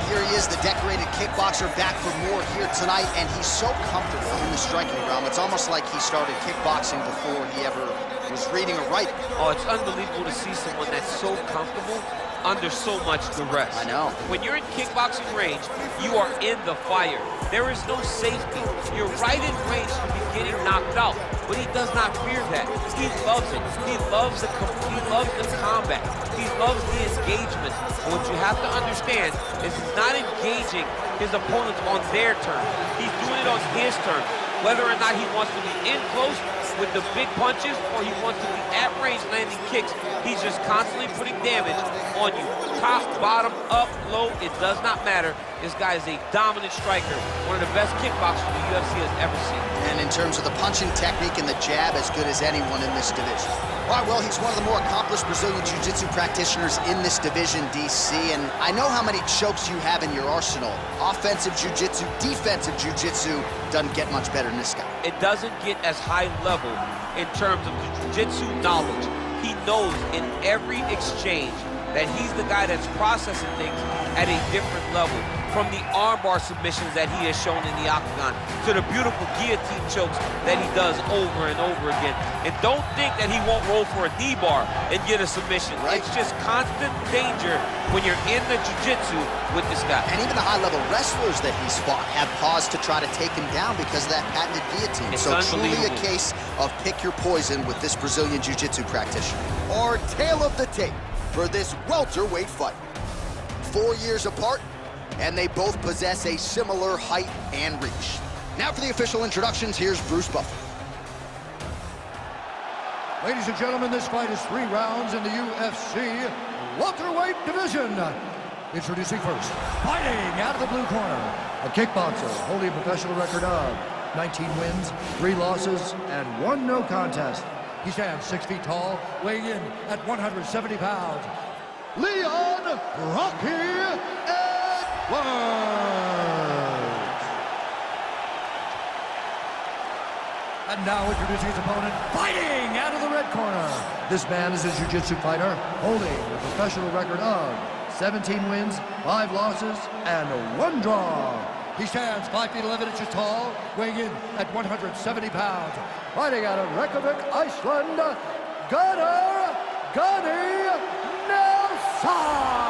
right, here he is, the decorated kickboxer, back for more here tonight, and he's so comfortable in the striking realm. It's almost like he started kickboxing before he ever was reading or writing. Oh, it's unbelievable to see someone that's so comfortable under so much duress. I know. When you're in kickboxing range, you are in the fire. There is no safety. You're right in range to be getting knocked out, but he does not fear that. He loves it. He loves the combat. He loves the engagement. But what you have to understand is he's not engaging his opponents on their terms. He's doing it on his terms. Whether or not he wants to be in close with the big punches or he wants to be at range landing kicks, he's just constantly putting damage on you. Top, bottom, up, low, it does not matter. This guy is a dominant striker, one of the best kickboxers the UFC has ever seen. And in terms of the punching technique and the jab, as good as anyone in this division. All right, well, he's one of the more accomplished Brazilian Jiu-Jitsu practitioners in this division, DC, and I know how many chokes you have in your arsenal. Offensive Jiu-Jitsu, defensive Jiu-Jitsu doesn't get much better than this guy. It doesn't get as high level in terms of the Jiu-Jitsu knowledge. He knows in every exchange that he's the guy that's processing things at a different level. From the armbar submissions that he has shown in the octagon to the beautiful guillotine chokes that he does over and over again. And don't think that he won't roll for a knee bar and get a submission. Right. It's just constant danger when you're in the jiu-jitsu with this guy. And even the high-level wrestlers that he's fought have paused to try to take him down because of that patented guillotine. It's so truly a unbelievable. case of pick your poison with this Brazilian Jiu-Jitsu practitioner. Our tale of the tape for this welterweight fight. 4 years apart, and they both possess a similar height and reach. Now for the official introductions, here's Bruce Buffer. Ladies and gentlemen, this fight is 3 rounds in the UFC welterweight division. Introducing first, fighting out of the blue corner, a kickboxer holding a professional record of 19 wins, 3 losses, and 1 no contest. He stands 6 feet tall, weighing in at 170 pounds. Leon Rocky Edwards. And now introducing his opponent, fighting out of the red corner. This man is a jiu-jitsu fighter holding a professional record of 17 wins, 5 losses, and 1 draw. He stands 5 feet 11 inches tall, weighing in at 170 pounds. Fighting out of Reykjavik, Iceland, Gunnar Nelson.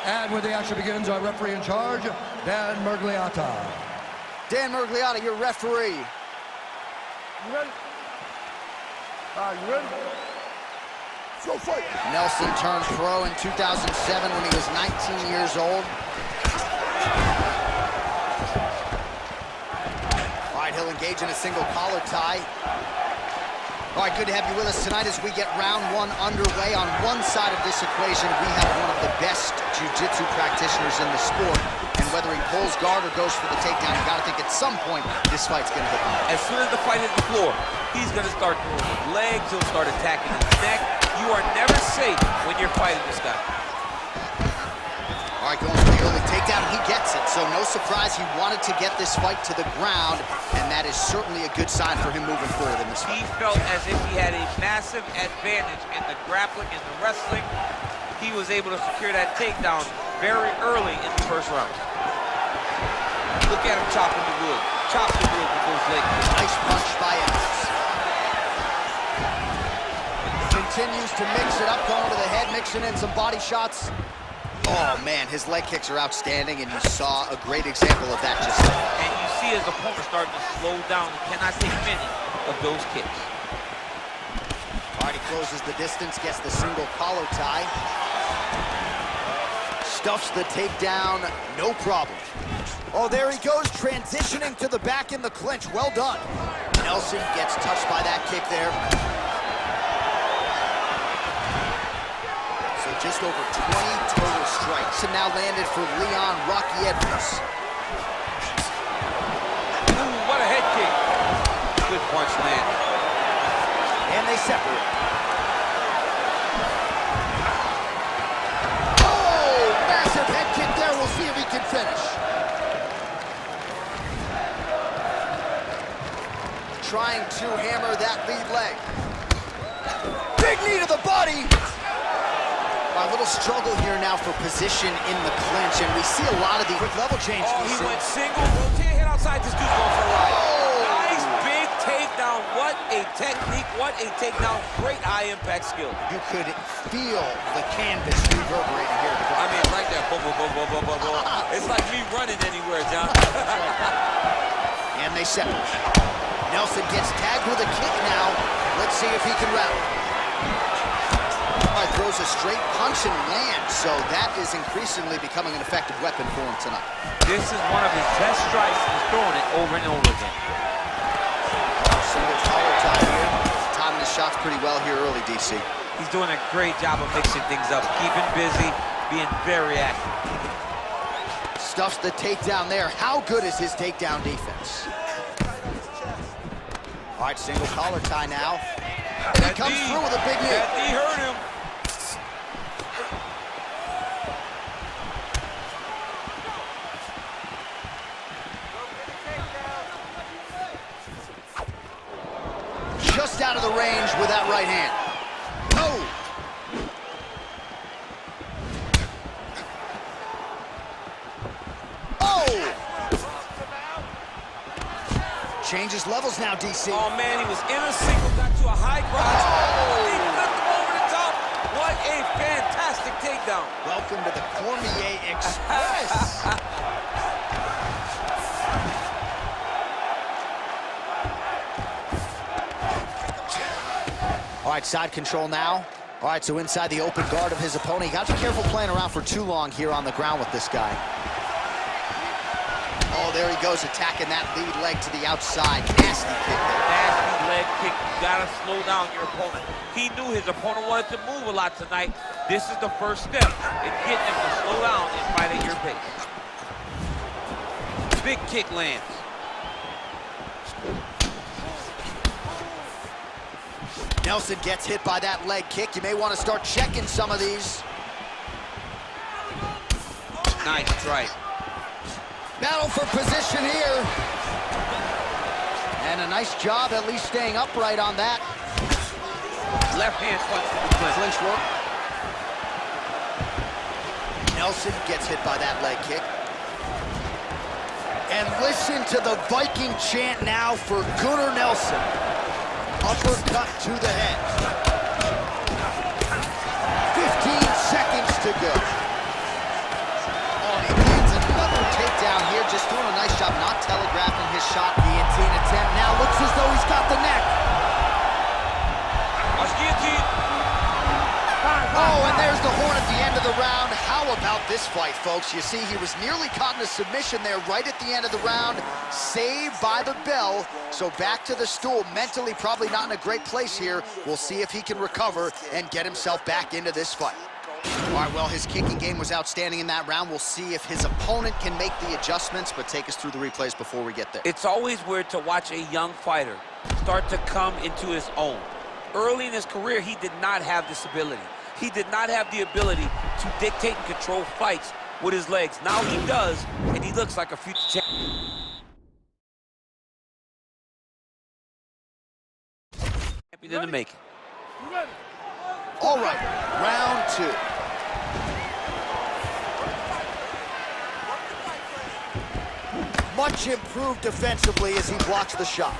And when the action begins, our referee in charge, Dan Mergliata. Dan Mergliata, your referee. You ready? You ready? Let's go fight. Nelson turned pro in 2007 when he was 19 years old. All right, he'll engage in a single collar tie. All right, good to have you with us tonight as we get round 1 underway. On one side of this equation, we have one of the best jiu-jitsu practitioners in the sport. And whether he pulls guard or goes for the takedown, you gotta think at some point this fight's gonna hit him. As soon as the fight hits the floor, he's gonna start throwing his legs, he'll start attacking his neck. You are never safe when you're fighting this guy. All right, going for the early takedown, he gets it. So no surprise, he wanted to get this fight to the ground, and that is certainly a good sign for him moving forward in this fight. He felt as if he had a massive advantage in the grappling and the wrestling. He was able to secure that takedown very early in the first round. Look at him chopping the wood. Chop the wood with those legs. Nice punch by Edwards. Continues to mix it up, going to the head, mixing in some body shots. Oh, man, his leg kicks are outstanding, and you saw a great example of that just now. And you see his opponent starting to slow down. He cannot take many of those kicks. All right, he closes the distance, gets the single collar tie. Stuffs the takedown, no problem. Oh, there he goes, transitioning to the back in the clinch. Well done. Nelson gets touched by that kick there. So just over 20 total strikes, and now landed for Leon Rocky Edwards. Ooh, what a head kick. Good punch, man. And they separate. Head kick there, we'll see if he can finish. Trying to hammer that lead leg. Big knee to the body. A little struggle here now for position in the clinch, and we see a lot of the quick level change. Oh, he went single, rotate, hit outside. This dude's going for a ride. Oh. Nice big takedown. What a technique, what a takedown. Great high-impact skill. You could feel the canvas reverberating here. I mean, right there. Boom, boom, boom, boom, boom, boom, boom. It's like me running anywhere, John. And they separate. Nelson gets tagged with a kick now. Let's see if he can rally. Throws a straight punch and lands, so that is increasingly becoming an effective weapon for him tonight. This is one of his best strikes. He's throwing it over and over again. Single collar tie here. Timing his shots pretty well here early, DC. He's doing a great job of mixing things up, keeping busy, being very active. Stuffs the takedown there. How good is his takedown defense? All right, single collar tie now. And he comes through with a big knee. That knee hurt him. Just out of the range with that right hand. Oh! Oh! Changes levels now, DC. Oh, man, he was in a single, got to a high cross. Oh! He flipped over the top. What a fantastic takedown. Welcome to the Cormier Express. All right, side control now. All right, so inside the open guard of his opponent. You got to be careful playing around for too long here on the ground with this guy. Oh, there he goes, attacking that lead leg to the outside. Nasty kick. Nasty leg kick. You got to slow down your opponent. He knew his opponent wanted to move a lot tonight. This is the first step in getting him to slow down and fight at your pace. Big kick lands. Nelson gets hit by that leg kick. You may want to start checking some of these. Nice strike. Battle for position here. And a nice job at least staying upright on that. Left hand punch to the clinch. Clinch work. Nelson gets hit by that leg kick. And listen to the Viking chant now for Gunnar Nelson. Uppercut to the head. 15 seconds to go. Oh, he lands another takedown here, just doing a nice job not telegraphing his shot. Guillotine attempt now looks as though he's got the neck. Watch guillotine. Oh, and there's the horn at the end of the round. How about this fight, folks? You see, he was nearly caught in a submission there right at the end of the round. Saved by the bell. So back to the stool. Mentally probably not in a great place here. We'll see if he can recover and get himself back into this fight. All right, well, his kicking game was outstanding in that round. We'll see if his opponent can make the adjustments, but take us through the replays before we get there. It's always weird to watch a young fighter start to come into his own. Early in his career, he did not have this ability. He did not have the ability to dictate and control fights with his legs. Now he does, and he looks like a future champion. In the making. All right, round two. Much improved defensively as he blocks the shot.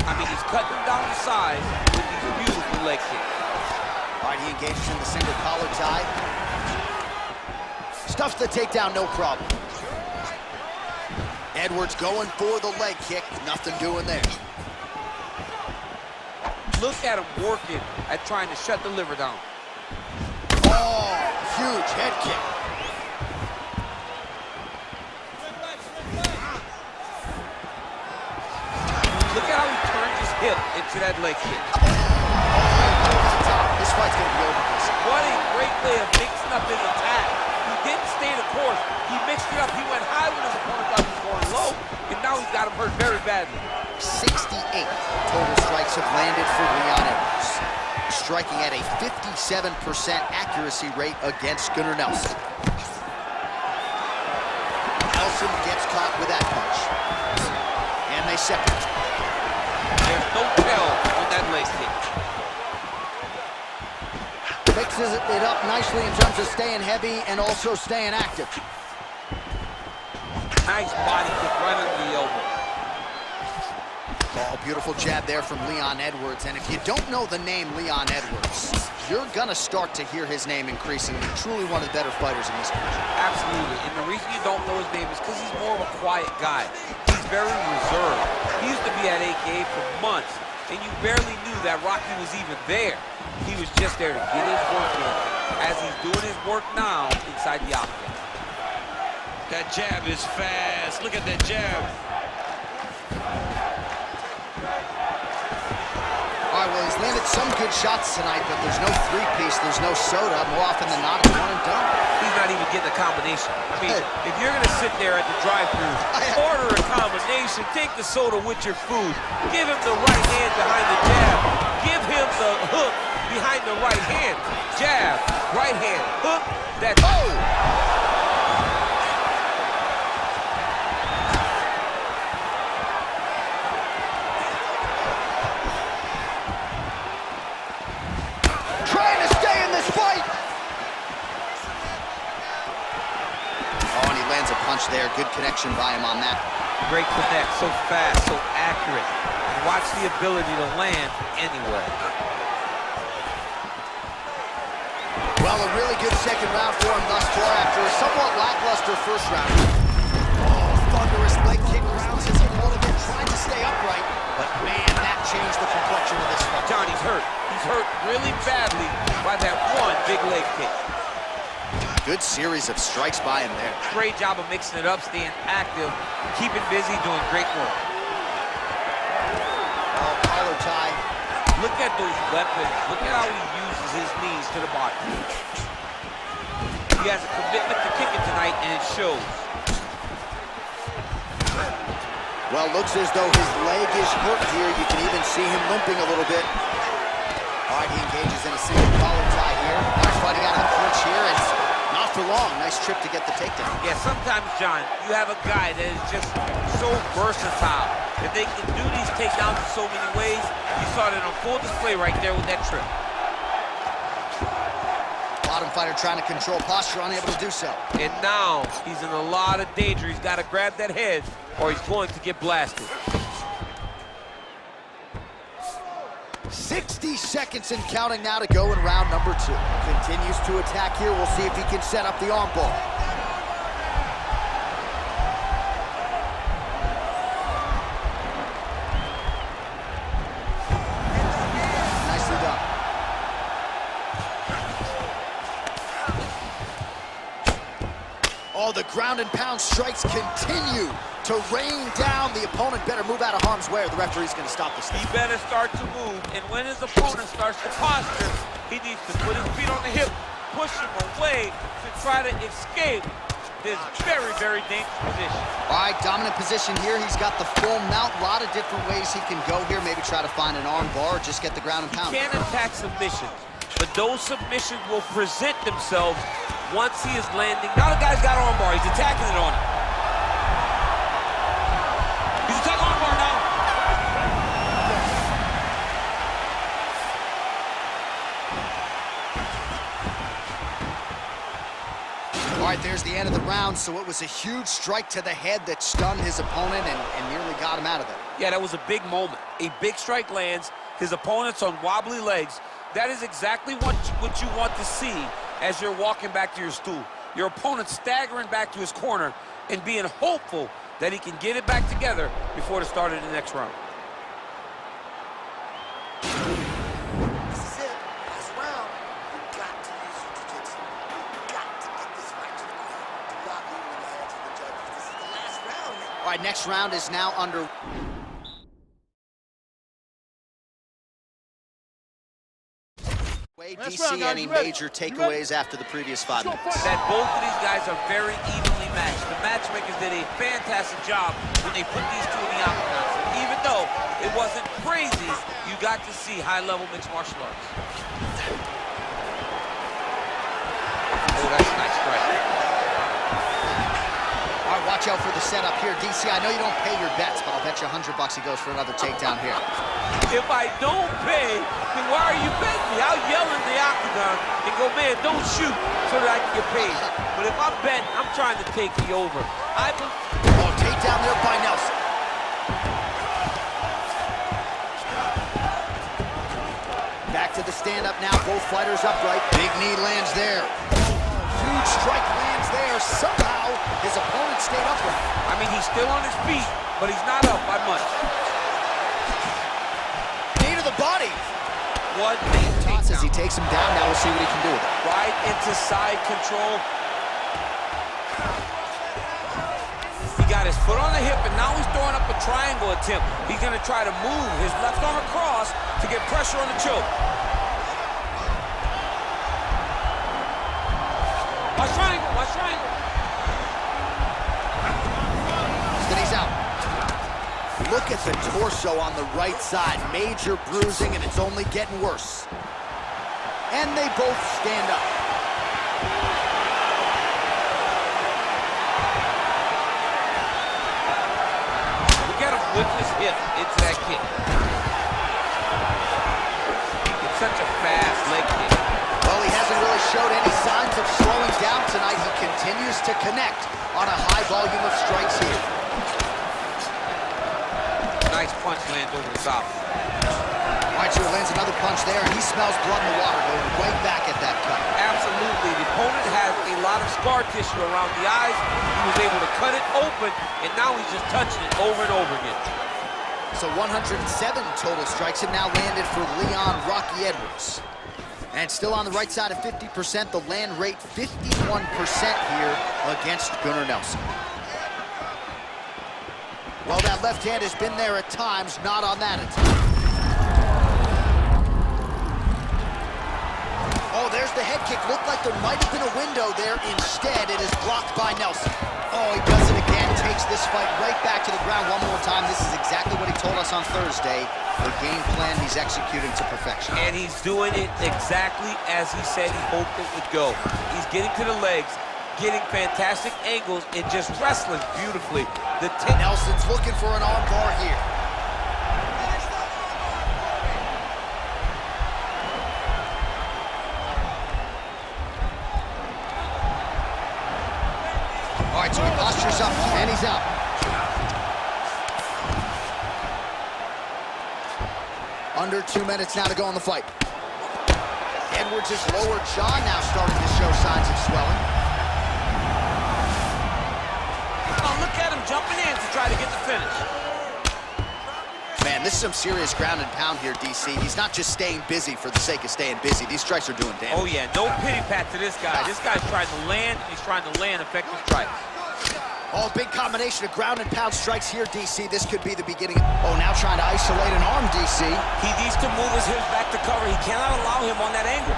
I mean, he's cutting them down to size with these beautiful leg kicks. All right, he engages in the single collar tie. Stuffs the takedown, no problem. Edwards going for the leg kick. Nothing doing there. Look at him working at trying to shut the liver down. Oh, huge head kick. Look at how he turns his hip into that leg kick. This fight's gonna be over. What a great way of mixing up his attack. He didn't stay the course. He mixed it up. He went high when his opponent thought he was going low, and now he's got him hurt very badly. 68 total strikes have landed for Leon Edwards, striking at a 57% accuracy rate against Gunnar Nelson. Nelson gets caught with that punch. a second. There's no tell on that leg kick. Mixes it up nicely in terms of staying heavy and also staying active. Nice body kick right under the elbow. Oh, beautiful jab there from Leon Edwards. And if you don't know the name Leon Edwards, you're going to start to hear his name increasingly. Truly one of the better fighters in this division. Absolutely. And the reason you don't know his name is because he's more of a quiet guy. He's very reserved. He used to be at AKA for months, and you barely knew that Rocky was even there. He was just there to get his work in, as he's doing his work now inside the octagon. That jab is fast. Look at that jab. All right, well, he's landed some good shots tonight, but there's no three-piece, there's no soda. More often than not, it's one and done. He's not even getting a combination. I mean, if you're going to sit there at the drive-thru, order a combination, take the soda with your food, give him the right hand behind the jab, give him the hook behind the right hand, jab, right hand, hook, that's... Oh! There, good connection by him on that. Great connect, so fast, so accurate. And watch the ability to land anywhere. Well, a really good second round for him thus far after a somewhat lackluster first round. Oh, thunderous leg kick grounds his opponent, trying to stay upright. But man, that changed the complexion of this fight. Johnny's hurt. He's hurt really badly by that one big leg kick. Good series of strikes by him there. Great job of mixing it up, staying active, keeping busy, doing great work. Oh, collar tie. Look at those weapons. Look at how he uses his knees to the body. He has a commitment to kicking tonight, and it shows. Well, looks as though his leg is hurt here. You can even see him limping a little bit. All right, he engages in a single collar tie here. Nice fighting out of the clinch here. It's not for long. Nice trip to get the takedown. Yeah, sometimes, John, you have a guy that is just so versatile that they can do these takedowns in so many ways. You saw it on full display right there with that trip. Bottom fighter trying to control posture, unable to do so. And now he's in a lot of danger. He's got to grab that head or he's going to get blasted. 60 seconds and counting now to go in round number 2. Continues to attack here. We'll see if he can set up the arm bar. Nicely done. Oh, the ground and pound strikes continue to rain down. The opponent better move out of harm's way or the referee's going to stop this thing. He better start to move, and when his opponent starts to posture, he needs to put his feet on the hip, push him away to try to escape this very, very dangerous position. All right, dominant position here. He's got the full mount. A lot of different ways he can go here. Maybe try to find an arm bar or just get the ground and pound. He can't attack submissions, but those submissions will present themselves once he is landing. Now the guy's got arm bar. He's attacking it on him. He's attacking arm bar now. All right, there's the end of the round. So it was a huge strike to the head that stunned his opponent and nearly got him out of there. Yeah, that was a big moment. A big strike lands. His opponent's on wobbly legs. That is exactly what you want to see as you're walking back to your stool. Your opponent staggering back to his corner and being hopeful that he can get it back together before the start of the next round. This is it. Last round. You got to use your jiu-jitsu. You got to get this fight to the ground. Do not leave it in the hands of the judges. This is the last round. All right, next round is now under. DC, any major takeaways after the previous 5 minutes? That both of these guys are very evenly matched. The matchmakers did a fantastic job when they put these two in the octagon. So even though it wasn't crazy, you got to see high-level mixed martial arts. Oh, that's a nice strike. All right, watch watch out for the setup here. DC, I know you don't pay your bets, but I'll bet you $100 he goes for another takedown here. If I don't pay, then why are you betting me? I'll yell in the octagon and go, man, don't shoot so that I can get paid. But if I'm betting, I'm trying to take the over. Oh, takedown there by Nelson. Back to the stand-up now, both fighters upright. Big knee lands there. Huge strike lands there. Somehow, his opponent stayed upright. I mean, he's still on his feet, but he's not up by much. Knee to the body. What a Toss as he takedown. takes him down. Now we'll see what he can do with it. Right into side control. He got his foot on the hip, and now he's throwing up a triangle attempt. He's going to try to move his left arm across to get pressure on the choke. Watch triangle, watch triangle. Then he's out. Look at the torso on the right side. Major bruising, and it's only getting worse. And they both stand up. Look at him whip his hip into that kick. It's such a fast leg kick. Well, he hasn't really showed any signs of slowing down tonight. He continues to connect on a high volume of strikes here. Nice punch lands over the top. All right, so he lands another punch there, and he smells blood in the water, going right back at that cut. Absolutely. The opponent has a lot of scar tissue around the eyes. He was able to cut it open, and now he's just touching it over and over again. So 107 total strikes have now landed for Leon Rocky Edwards. And still on the right side of 50%, the land rate 51% here against Gunnar Nelson. Well, that left hand has been there at times, not on that attack. Oh, there's the head kick. Looked like there might have been a window there. Instead, it is blocked by Nelson. Oh, he does it again. Takes this fight right back to the ground one more time. This is exactly what he told us on Thursday. The game plan he's executing to perfection. And he's doing it exactly as he said he hoped it would go. He's getting to the legs, getting fantastic angles, and just wrestling beautifully. Nelson's looking for an arm bar here. All right, so he postures up, and he's out. Under 2 minutes now to go in the fight. Edwards' lower jaw now starting to show signs of swelling. Oh, look at him jumping in to try to get the finish. Man, this is some serious ground and pound here, DC. He's not just staying busy for the sake of staying busy. These strikes are doing damage. Oh, yeah, no pity pat to this guy. This guy's trying to land, and he's trying to land effective strikes. Oh, big combination of ground and pound strikes here, DC. This could be the beginning. Oh, now trying to isolate an arm, DC. He needs to move his hips back to cover. He cannot allow him on that angle.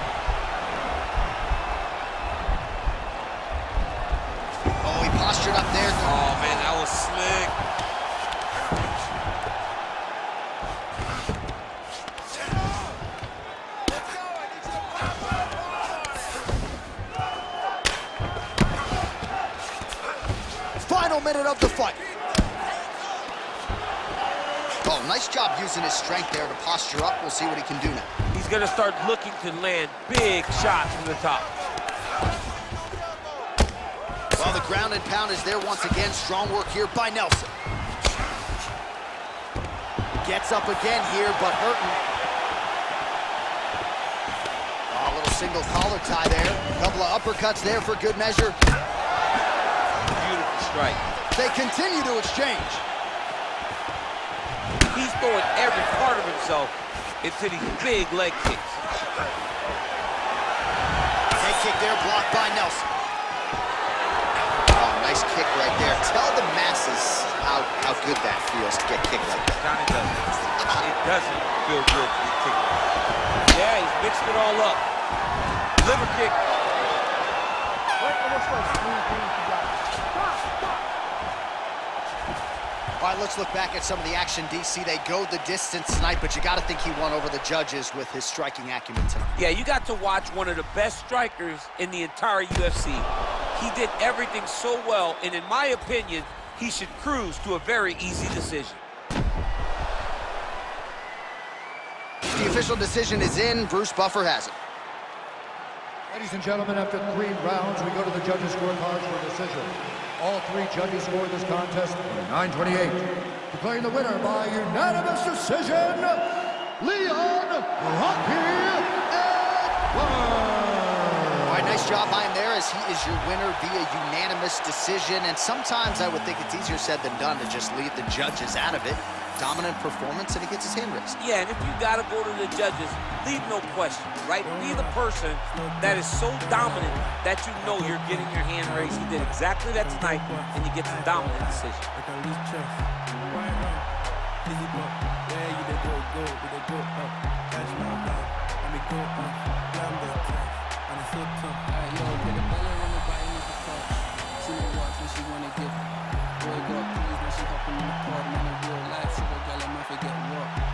Oh, he postured up there. Oh, man, that was slick. Final minute of the fight. Oh, nice job using his strength there to posture up. We'll see what he can do now. He's going to start looking to land big shots from the top. Well, the ground and pound is there once again. Strong work here by Nelson. Gets up again here, but hurting. Oh, a little single collar tie there. A couple of uppercuts there for good measure. Beautiful strike. They continue to exchange. He's throwing every part of himself into these big leg kicks. Head kick there, blocked by Nelson. Oh, nice kick right there. Tell the masses how good that feels to get kicked like that. Kind of doesn't. It doesn't feel good to get kicked. Yeah, he's mixed it all up. Liver kick. All right, let's look back at some of the action, DC. They go the distance tonight, but you got to think he won over the judges with his striking acumen tonight. Yeah, you got to watch one of the best strikers in the entire UFC. He did everything so well, and in my opinion, he should cruise to a very easy decision. The official decision is in. Bruce Buffer has it. Ladies and gentlemen, after 3 rounds, we go to the judges' scorecards for decision. All 3 judges scored this contest 9-28. Declaring the winner by unanimous decision, Leon Rocky Edwards. All right, nice job by him there, as he is your winner via unanimous decision. And sometimes I would think it's easier said than done to just leave the judges out of it. Dominant performance, and he gets his hand raised. Yeah, and if you gotta go to the judges, leave no question, right? Be the person that is so dominant that you know you're getting your hand raised. He did exactly that tonight, and you get the dominant decision. Boy, got pleased when she hopping in the party, man, in real life, sugar girl, I'm forget what.